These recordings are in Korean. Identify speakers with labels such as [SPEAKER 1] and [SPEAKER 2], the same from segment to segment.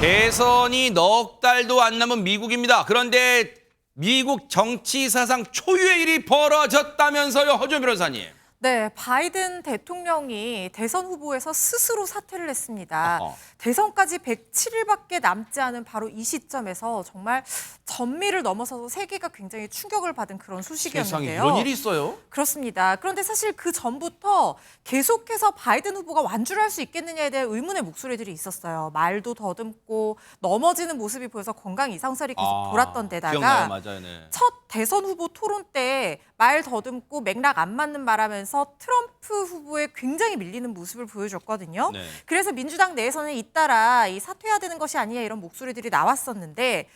[SPEAKER 1] 대선이 넉 달도 안 남은 미국입니다. 그런데 미국 정치 사상 초유의 일이 벌어졌다면서요, 허준 변호사님.
[SPEAKER 2] 네, 바이든 대통령이 대선 후보에서 스스로 사퇴를 했습니다.
[SPEAKER 1] 어허.
[SPEAKER 2] 대선까지 107일밖에 남지 않은 바로 이 시점에서 정말 전미를 넘어서서 세계가 굉장히 충격을 받은 그런
[SPEAKER 1] 세상에
[SPEAKER 2] 소식이었는데요.
[SPEAKER 1] 이런 일이 있어요?
[SPEAKER 2] 그렇습니다. 그런데 사실 그 전부터 계속해서 바이든 후보가 완주를 할 수 있겠느냐에 대한 의문의 목소리들이 있었어요. 말도 더듬고 넘어지는 모습이 보여서 건강 이상설이 계속 돌았던 데다가
[SPEAKER 1] 기억나요, 맞아요, 네.
[SPEAKER 2] 첫 대선 후보 토론 때 말 더듬고 맥락 안 맞는 말하면서 트럼프 후보에 굉장히 밀리는 모습을 보여줬거든요.
[SPEAKER 1] 네.
[SPEAKER 2] 그래서 민주당 내에서는 잇따라 이 사퇴해야 되는 것이 아니냐 이런 목소리들이 나왔었는데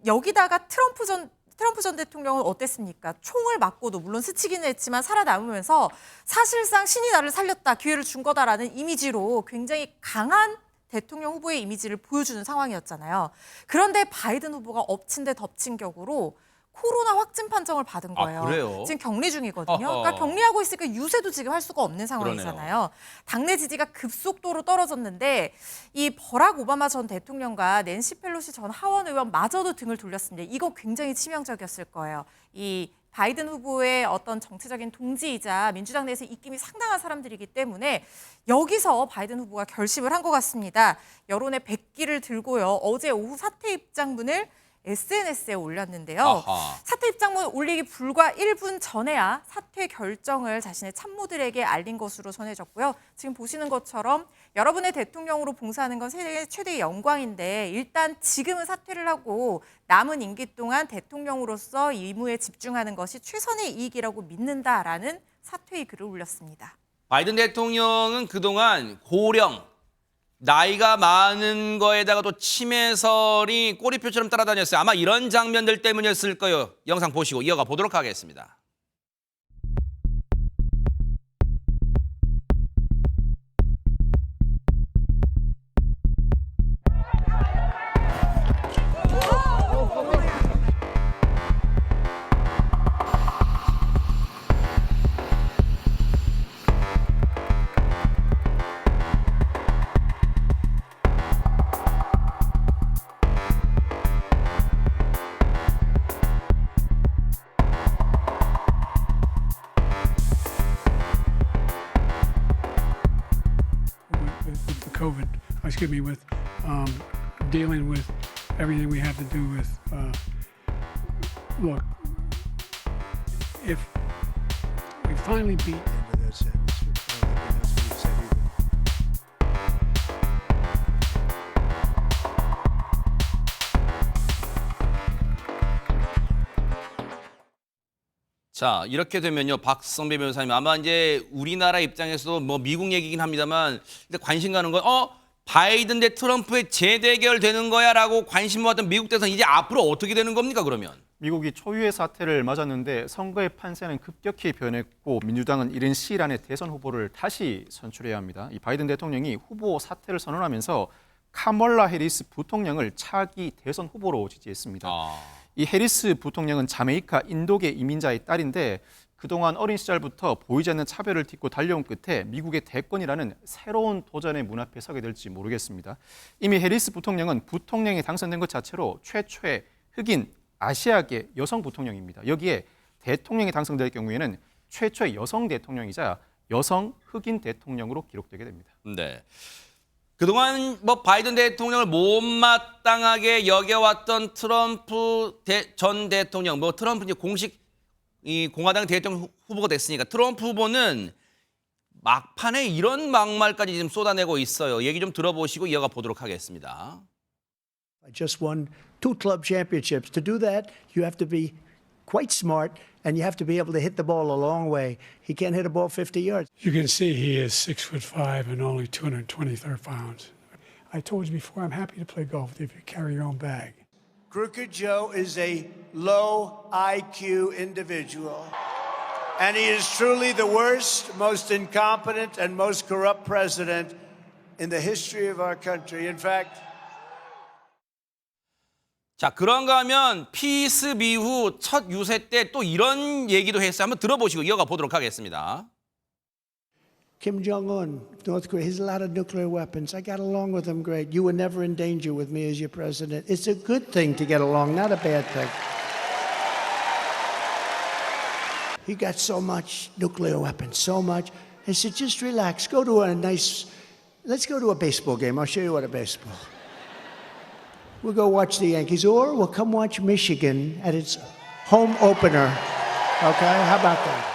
[SPEAKER 2] 여기다가 트럼프 전 대통령은 어땠습니까? 총을 맞고도 물론 스치기는 했지만 살아남으면서 사실상 신이 나를 살렸다, 기회를 준 거다라는 이미지로 굉장히 강한 대통령 후보의 이미지를 보여주는 상황이었잖아요. 그런데 바이든 후보가 엎친 데 덮친 격으로 코로나 확진 판정을 받은 거예요.
[SPEAKER 1] 그래요?
[SPEAKER 2] 지금 격리 중이거든요.
[SPEAKER 1] 어허.
[SPEAKER 2] 그러니까 격리하고 있으니까 유세도 지금 할 수가 없는 상황이잖아요. 당내 지지가 급속도로 떨어졌는데 이 버락 오바마 전 대통령과 낸시 펠로시 전 하원 의원마저도 등을 돌렸습니다. 이거 굉장히 치명적이었을 거예요. 이 바이든 후보의 어떤 정치적인 동지이자 민주당 내에서 입김이 상당한 사람들이기 때문에 여기서 바이든 후보가 결심을 한 것 같습니다. 여론의 백기를 들고요. 어제 오후 사퇴 입장문을 SNS에 올렸는데요.
[SPEAKER 1] 아하.
[SPEAKER 2] 사퇴 입장문 올리기 불과 1분 전에야 사퇴 결정을 자신의 참모들에게 알린 것으로 전해졌고요. 지금 보시는 것처럼 여러분의 대통령으로 봉사하는 건 세계 최대의 영광인데 일단 지금은 사퇴를 하고 남은 임기 동안 대통령으로서 임무에 집중하는 것이 최선의 이익이라고 믿는다라는 사퇴의 글을 올렸습니다.
[SPEAKER 1] 바이든 대통령은 그동안 고령, 나이가 많은 거에다가 또 치매설이 꼬리표처럼 따라다녔어요. 아마 이런 장면들 때문이었을 거예요. 영상 보시고 이어가 보도록 하겠습니다.
[SPEAKER 3] with the COVID, excuse me, with dealing with everything we have to do with, look, if we finally beat
[SPEAKER 4] End of that sentence. I don't think that's what he said either.
[SPEAKER 1] 자, 이렇게 되면요, 박성배 변호사님, 아마 이제 우리나라 입장에서도 뭐 미국 얘기긴 합니다만, 근데 관심 가는 건, 바이든 대 트럼프의 재대결 되는 거야라고 관심 모았던 미국 대선 이제 앞으로 어떻게 되는 겁니까, 그러면?
[SPEAKER 5] 미국이 초유의 사태를 맞았는데 선거의 판세는 급격히 변했고 민주당은 이른 시일 안에 대선 후보를 다시 선출해야 합니다. 이 바이든 대통령이 후보 사퇴를 선언하면서 카멀라 해리스 부통령을 차기 대선 후보로 지지했습니다. 이 해리스 부통령은 자메이카 인도계 이민자의 딸인데 그동안 어린 시절부터 보이지 않는 차별을 딛고 달려온 끝에 미국의 대권이라는 새로운 도전의 문 앞에 서게 될지 모르겠습니다. 이미 해리스 부통령은 부통령에 당선된 것 자체로 최초의 흑인 아시아계 여성 부통령입니다. 여기에 대통령이 당선될 경우에는 최초의 여성 대통령이자 여성 흑인 대통령으로 기록되게 됩니다.
[SPEAKER 1] 네. 그동안 뭐 바이든 대통령을 못마땅하게 여겨왔던 트럼프 전 대통령, 뭐 트럼프 이제 공식 이 공화당 대통령 후보가 됐으니까 트럼프 후보는 막판에 이런 막말까지 지금 쏟아내고 있어요. 얘기 좀 들어보시고 이어가 보도록 하겠습니다.
[SPEAKER 4] I just won 2 club championships. To do that, you have to be quite smart and you have to be able to hit the ball a long way. He can't hit a ball 50 yards.
[SPEAKER 3] You can see he is 6'5" and only 223 pounds. I told you before, I'm happy to play golf if you carry your own bag.
[SPEAKER 6] Crooked Joe is a low IQ individual. And he is truly the worst, most incompetent, and most corrupt president in the history of our country. In fact,
[SPEAKER 1] 자, 그런가 하면 피스 이후 첫 유세 때 또 이런 얘기도 했어요. 한번 들어보시고 이어가 보도록 하겠습니다.
[SPEAKER 4] Kim Jong-un, North Korea, he has a lot of nuclear weapons. I got along with him great. You were never in danger with me as your president. It's a good thing to get along, not a bad thing. He got so much nuclear weapons, so much. I said, just relax. Go to a nice, let's go to a baseball game. I'll show you what a baseball. We'll go watch the Yankees, or we'll come watch Michigan at its home opener. Okay, how about that?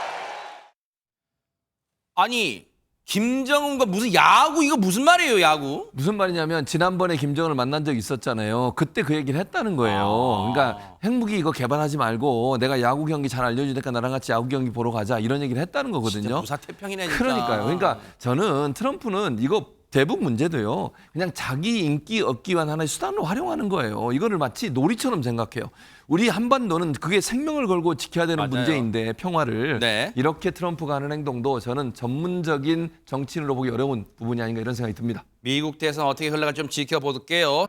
[SPEAKER 1] 아니 김정은과 무슨 야구 이거 무슨 말이에요 야구?
[SPEAKER 7] 무슨 말이냐면 지난번에 김정은을 만난 적 있었잖아요. 그때 그 얘기를 했다는 거예요. 그러니까 핵무기 이거 개발하지 말고 내가 야구 경기 잘 알려주니까 나랑 같이 야구 경기 보러 가자 이런 얘기를 했다는
[SPEAKER 1] 진짜
[SPEAKER 7] 거거든요.
[SPEAKER 1] 무사태평이네 진짜.
[SPEAKER 7] 그러니까요. 그러니까 저는 트럼프는 이거 대북 문제도요. 그냥 자기 인기 얻기 위한 하나의 수단으로 활용하는 거예요. 이거를 마치 놀이처럼 생각해요. 우리 한반도는 그게 생명을 걸고 지켜야 되는
[SPEAKER 1] 맞아요.
[SPEAKER 7] 문제인데 평화를
[SPEAKER 1] 네.
[SPEAKER 7] 이렇게 트럼프가 하는 행동도 저는 전문적인 정치인으로 보기 어려운 부분이 아닌가 이런 생각이 듭니다.
[SPEAKER 1] 미국 대선 어떻게 흘러갈지 좀 지켜볼게요.